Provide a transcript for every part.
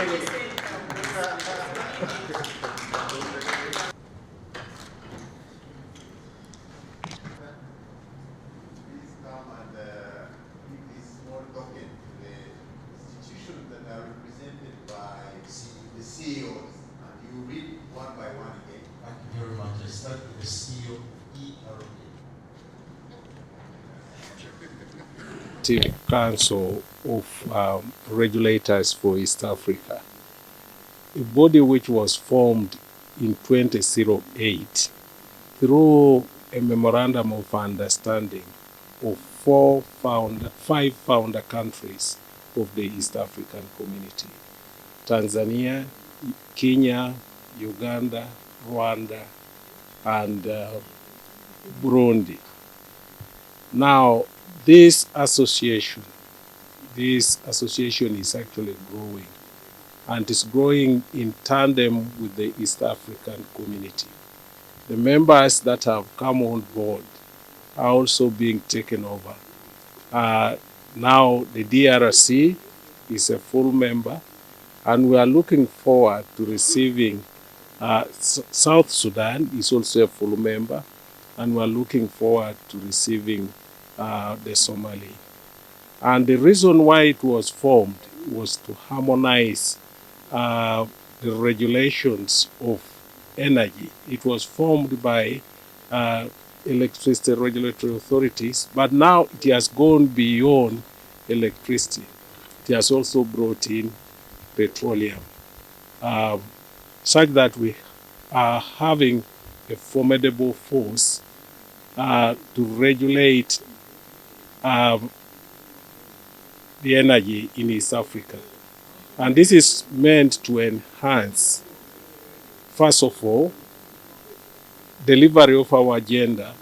come and give this small token to the institutions that are represented by the CEOs. And you read one by one again. Thank you very much. I start with the CEO, ERA. Council of Regulators for East Africa, a body which was formed in 2008 through a memorandum of understanding of five founder countries of the East African community: Tanzania, Kenya, Uganda, Rwanda, and Burundi. Now, this association is actually growing, and is growing in tandem with the East African community. The members that have come on board are also being taken over. Now the DRC is a full member, and we are looking forward to receiving South Sudan is also a full member, and we are looking forward to receiving the Somali. And the reason why it was formed was to harmonize the regulations of energy. It was formed by electricity regulatory authorities, but now it has gone beyond electricity. It has also brought in petroleum, such that we are having a formidable force to regulate the energy in East Africa. And this is meant to enhance, first of all, delivery of our agenda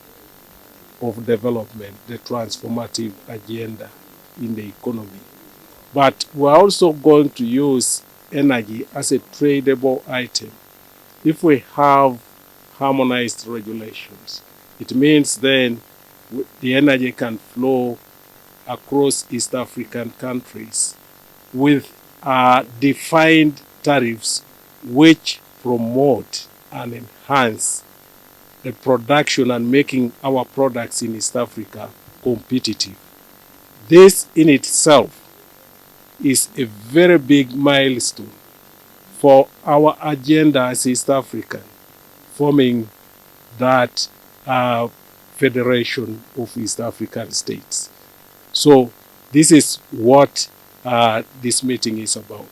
of development, the transformative agenda in the economy. But we're also going to use energy as a tradable item. If we have harmonized regulations, it means then the energy can flow across East African countries with defined tariffs which promote and enhance the production and making our products in East Africa competitive. This in itself is a very big milestone for our agenda as East African, forming that Federation of East African States. So this is what this meeting is about.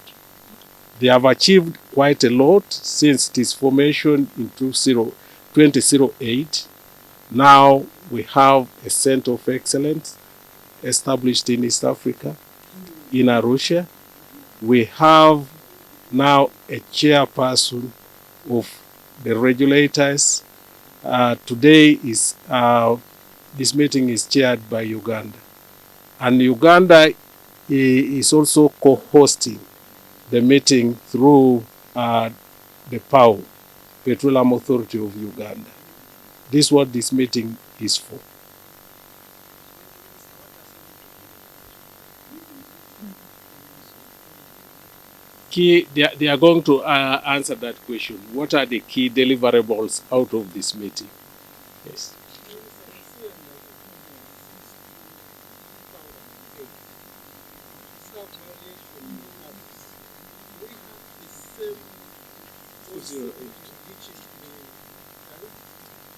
They have achieved quite a lot since its formation in 2008. Now we have a Center of Excellence established in East Africa, in Arusha. We have now a chairperson of the regulators. Today is this meeting is chaired by Uganda, and Uganda is also co-hosting the meeting through the PAO, Petroleum Authority of Uganda. This is what this meeting is for. They are going to answer that question. What are the key deliverables out of this meeting? Yes.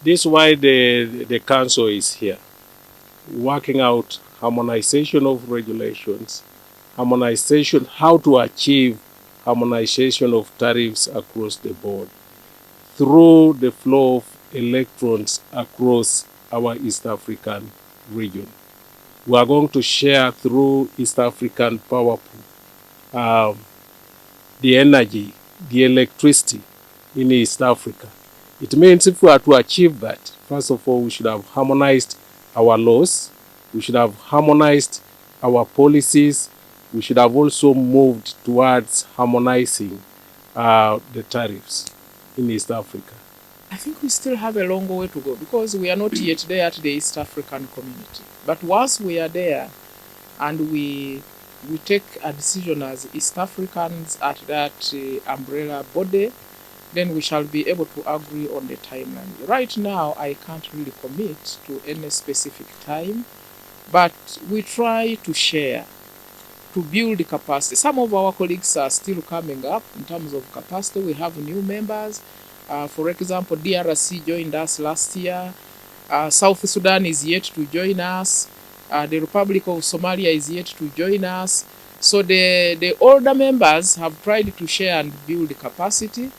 This is why the council is here, working out harmonization of regulations, harmonization, how to achieve harmonization of tariffs across the board through the flow of electrons across our East African region. We are going to share through East African Power Pool the energy, the electricity in East Africa. It means if we are to achieve that, first of all, we should have harmonized our laws, we should have harmonized our policies, we should have also moved towards harmonizing the tariffs in East Africa. I think we still have a long way to go because we are not yet there at the East African community. But once we are there and we we take a decision as East Africans at that umbrella body, then we shall be able to agree on the timeline. Right now, I can't really commit to any specific time, but we try to share, to build capacity. Some of our colleagues are still coming up in terms of capacity. We have new members. For example, DRC joined us last year. South Sudan is yet to join us. The Republic of Somalia is yet to join us. So the older members have tried to share and build capacity.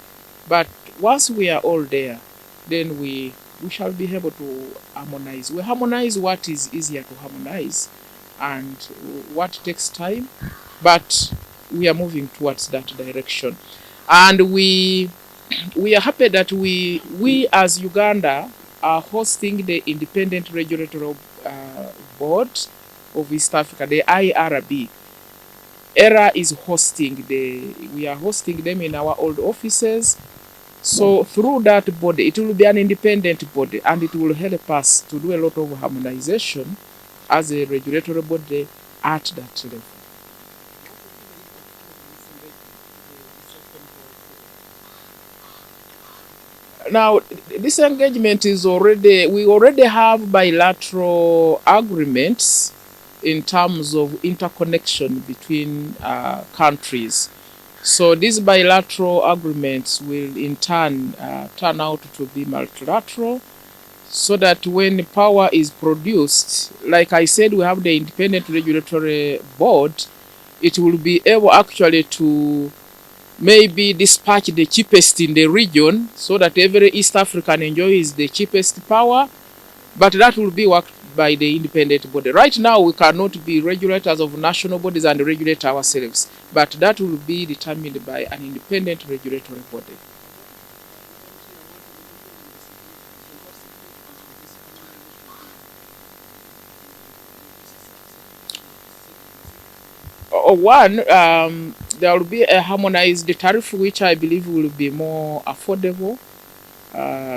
But once we are all there, then we shall be able to harmonize. We harmonize what is easier to harmonize and what takes time, but we are moving towards that direction. And we are happy that we as Uganda are hosting the Independent Regulatory Board of East Africa, the IRB. ERA is hosting we are hosting them in our old offices. So through that body, it will be an independent body, and it will help us to do a lot of harmonization as a regulatory body at that level. Now, this engagement is we already have bilateral agreements in terms of interconnection between countries. So these bilateral agreements will in turn turn out to be multilateral, so that when power is produced, like I said, we have the Independent Regulatory Board, it will be able actually to maybe dispatch the cheapest in the region, so that every East African enjoys the cheapest power, but that will be worked by the independent body. Right now, we cannot be regulators of national bodies and regulate ourselves, but that will be determined by an independent regulatory body. One, there will be a harmonized tariff, which I believe will be more affordable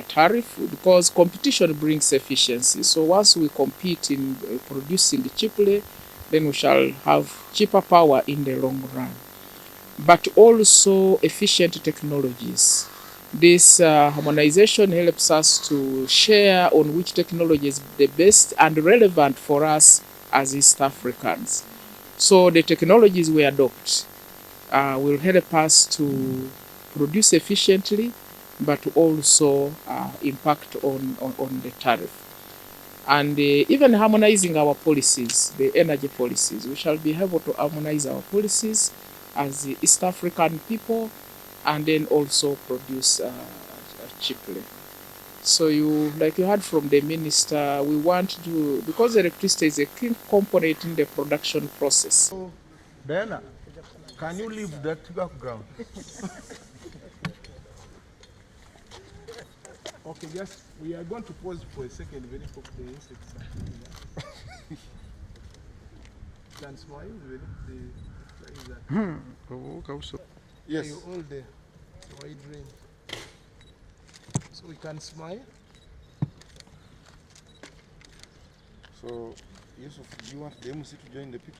tariff, because competition brings efficiency. So once we compete in producing cheaply, then we shall have cheaper power in the long run. But also efficient technologies. This harmonization helps us to share on which technology is the best and relevant for us as East Africans. So the technologies we adopt will help us to produce efficiently, but also impact on the tariff. And even harmonizing our policies, the energy policies, we shall be able to harmonize our policies as the East African people, and then also produce cheaply. So like you heard from the minister, we want to, because electricity is a key component in the production process. So, Diana, can you leave that background? Okay, just we are going to pause for a second. Very quick, the insects are coming up. Can smile. Yes. You all there. So I dream. So we can smile. So, Yusuf, do you want the MC to join the picture?